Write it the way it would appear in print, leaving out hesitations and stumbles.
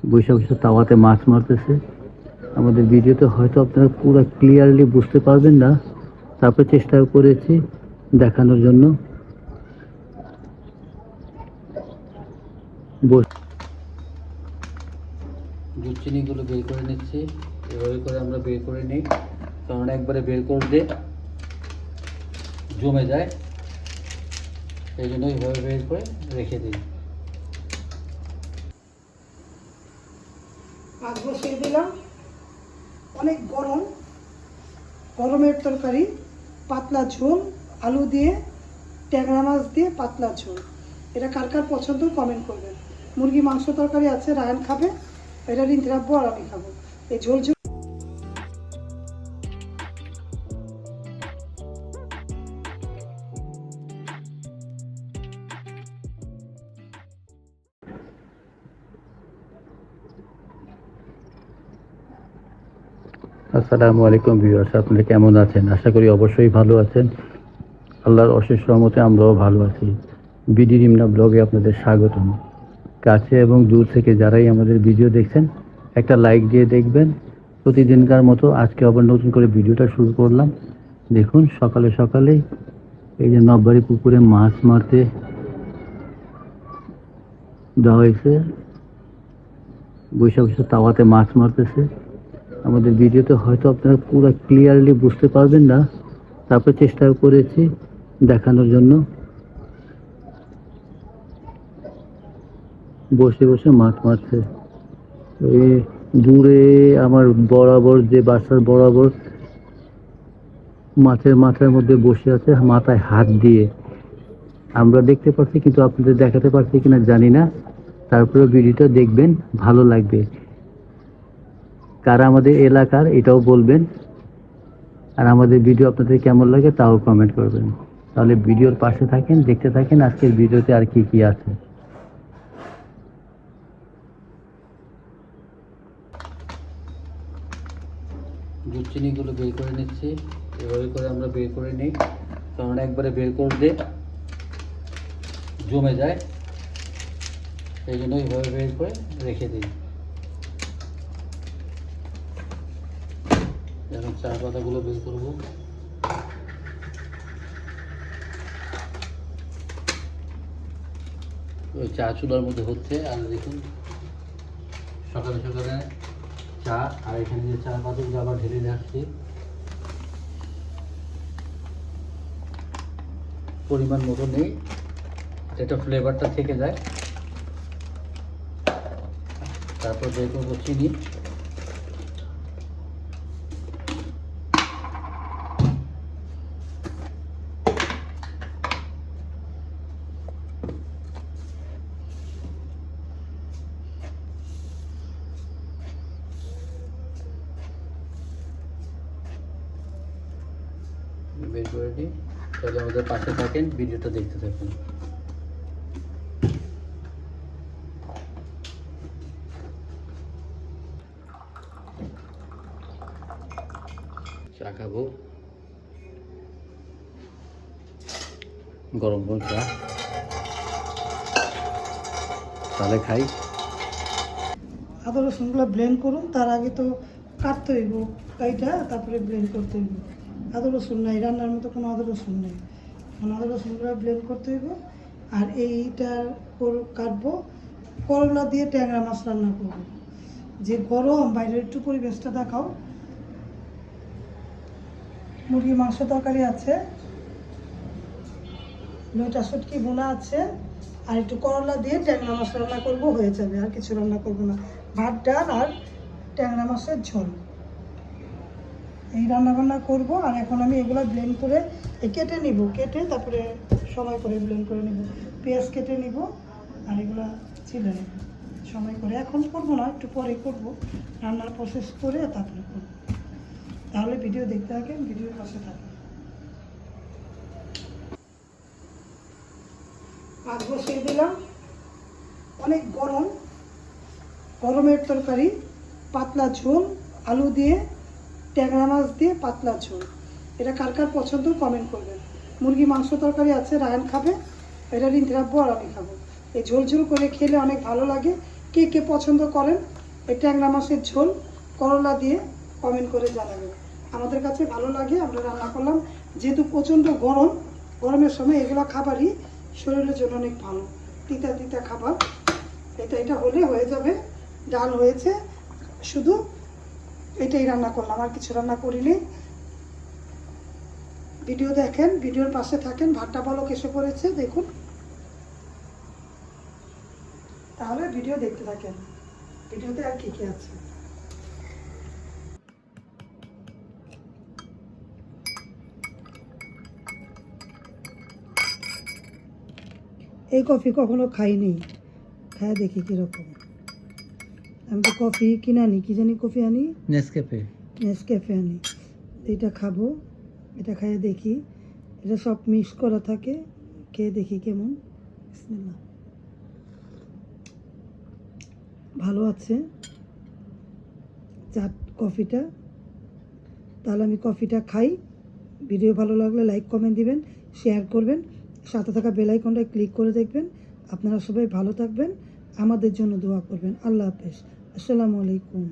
বৈশা বৈশা তাওয়াতে মাছ মারতেছে। আমাদের ভিডিওতে হয়তো আপনারা পুরো ক্লিয়ারলি বুঝতে পারবেন না, তারপরে চেষ্টা করেছি দেখানোর জন্য। দুধচিনিগুলো বের করে নিচ্ছি, এভাবে করে আমরা বের করে নিই, কারণ একবারে বের করলে জমে যায়, এই জন্য এইভাবে বের করে রেখে দিই। মাছ বসিয়ে দিলাম, অনেক গরম, গরমের তরকারি, পাতলা ঝোল, আলু দিয়ে, ট্যাংরা মাছ দিয়ে পাতলা ঝোল। এটা কার কার পছন্দ কমেন্ট করবেন। মুরগি মাংস তরকারি আছে, রায়ন খাবে, এটা রিন্তি রাখবো আর আমি খাবো। এই ঝোল ঝোল। আসসালামু আলাইকুম ভিউয়ার্স, আপনারা কেমন আছেন? আশা করি অবশ্যই ভালো আছেন। আল্লাহর অশেষ রহমতে আমরাও ভালো আছি। বিডি রিমনা ব্লগে আপনাদের স্বাগতম। কাছে এবং দূর থেকে যারাই আমাদের ভিডিও দেখছেন, একটা লাইক দিয়ে দেখবেন। প্রতিদিনকার মতো আজকে আবার নতুন করে ভিডিওটা শুরু করলাম। দেখুন সকালে সকালেই এই যে নববাড়ি পুকুরে মাছ মারতে দেওয়া হয়েছে। বৈশা বৈশা তাওয়াতে মাছ মারতেছে। আমাদের ভিডিওতে হয়তো আপনারা পুরো ক্লিয়ারলি বুঝতে পারবেন না, তারপরে চেষ্টা করেছি দেখানোর জন্য। বসে বসে মাছ মারছে। এই দূরে আমার বরাবর যে বাসার বরাবর মাছের মাথার মধ্যে বসে আছে, মাথায় হাত দিয়ে। আমরা দেখতে পাচ্ছি কিন্তু আপনাদের দেখাতে পারছি কিনা জানি না। তারপরে ভিডিওটা দেখবেন, ভালো লাগবে। কারা আমাদের এলাকার এটাও বলবেন, আর আমাদের ভিডিও আপনাদের কেমন লাগে তাও কমেন্ট করবেন। তাহলে ভিডিওর পাশে থাকেন, দেখতে থাকেন আজকের ভিডিওতে আর কি কি আছে। দুধচিনিগুলো বের করে নিচ্ছি, এভাবে করে আমরা বের করে নিই, কারণ একবারে বের করলে জমে যায়, এই জন্য এইভাবে বের করে রেখে দিই। এখন চা পাতাগুলো বের করবো। ওই চা চুলার মধ্যে হচ্ছে, আর দেখুন সকালে সকালে চা, আর এখানে যে চা পাতাগুলো আবার ঢেলে রাখছি। পরিমাণ মতো নেই, যেটা ফ্লেভারটা থেকে যায়। তারপর বের করবো চিনি, বের করে নিই। তাহলে আমাদের পাশে থাকেন, ভিডিওটা দেখতে থাকুন। চা খাবো, গরম গরম চা, তাহলে খাই। আদা রসুনগুলো ব্লেন্ড করুন, তার আগে তো কাটতে হইব কাইটা, তারপরে ব্লেন্ড করতে হইব। আদা রসুন নাই, রান্নার মতো কোনো আদা রসুন নেই, আদা রসুনগুলো ব্লেন্ড করতে হইব। আর এইটার কাটবো, করলা দিয়ে ট্যাংরা মাছ রান্না করবো। যে গরম, বাইরের একটু পরিবেশটা দেখাও। মুরগি মাংস তরকারি আছে, লইটা শুটকি বোনা আছে, আর একটু করলা দিয়ে ট্যাংরা মাছ রান্না করবো, হয়ে যাবে। আর কিছু রান্না করবো না, ভাত ডাল আর ট্যাংরা মাছের ঝোল, এই রান্না বান্না করবো। আর এখন আমি এগুলো ব্লেন্ড করে কেটে নিব, কেটে তারপরে সময় করে ব্লেন্ড করে নিব। পেঁয়াজ কেটে নিব আর এগুলো ছিলে নেব সময় করে। এখন করবো না, একটু পরে করবো, রান্নার প্রসেস করে তারপরে করবো। তাহলে ভিডিও দেখতে থাকেন, ভিডিওর পাশে থাকেন। মাছ বসিয়ে দিলাম, অনেক গরম, গরমের তরকারি, পাতলা ঝোল, আলু দিয়ে, ট্যাংরা মাছ দিয়ে পাতলা ঝোল। এটা কার কার পছন্দ কমেন্ট করবেন। মুরগি মাংস তরকারি আছে, রায়ন খাবে, এটা রিন্তি রাখবো আর আমি খাবো। এই ঝোল ঝোল করে খেলে অনেক ভালো লাগে, কে কে পছন্দ করেন এই ট্যাংরা মাছের ঝোল করলা দিয়ে কমেন্ট করে জানাবেন। আমাদের কাছে ভালো লাগে, আমরা রান্না করলাম। যেহেতু প্রচণ্ড গরম, গরমের সময় এগুলো খাবারই শরীরের জন্য অনেক ভালো, তিতা তিতা খাবার। এটা হলে হয়ে যাবে। ডাল হয়েছে, শুধু এটাই রান্না করলাম, আর কিছু রান্না করিনি। ভিডিও দেখেন, ভিডিওর পাশে থাকেন। ভাতটা বলক এসে পড়েছে, দেখুন। তাহলে ভিডিও দেখতে থাকেন, ভিডিওতে আর কি কি আছে। এই কফি কখনো খাইনি, খায় দেখি কীরকম। আমি তো কফি কিনে আনি, কি জানি কফি আনি, নেসক্যাফে আনি। এটা খাবো, এটা খাইয়ে দেখি। এটা সব মিক্স করা থাকে, খেয়ে দেখি কেমন। বিসমিল্লাহ। ভালো আছে চাট কফিটা। তাহলে আমি কফিটা খাই। ভিডিও ভালো লাগলে লাইক কমেন্ট দিবেন, শেয়ার করবেন, সাথে থাকা বেল আইকনটায় ক্লিক করে দেখবেন। আপনারা সবাই ভালো থাকবেন, আমাদের জন্য দোয়া করবেন। আল্লাহ হাফেজ, আসসালামু আলাইকুম।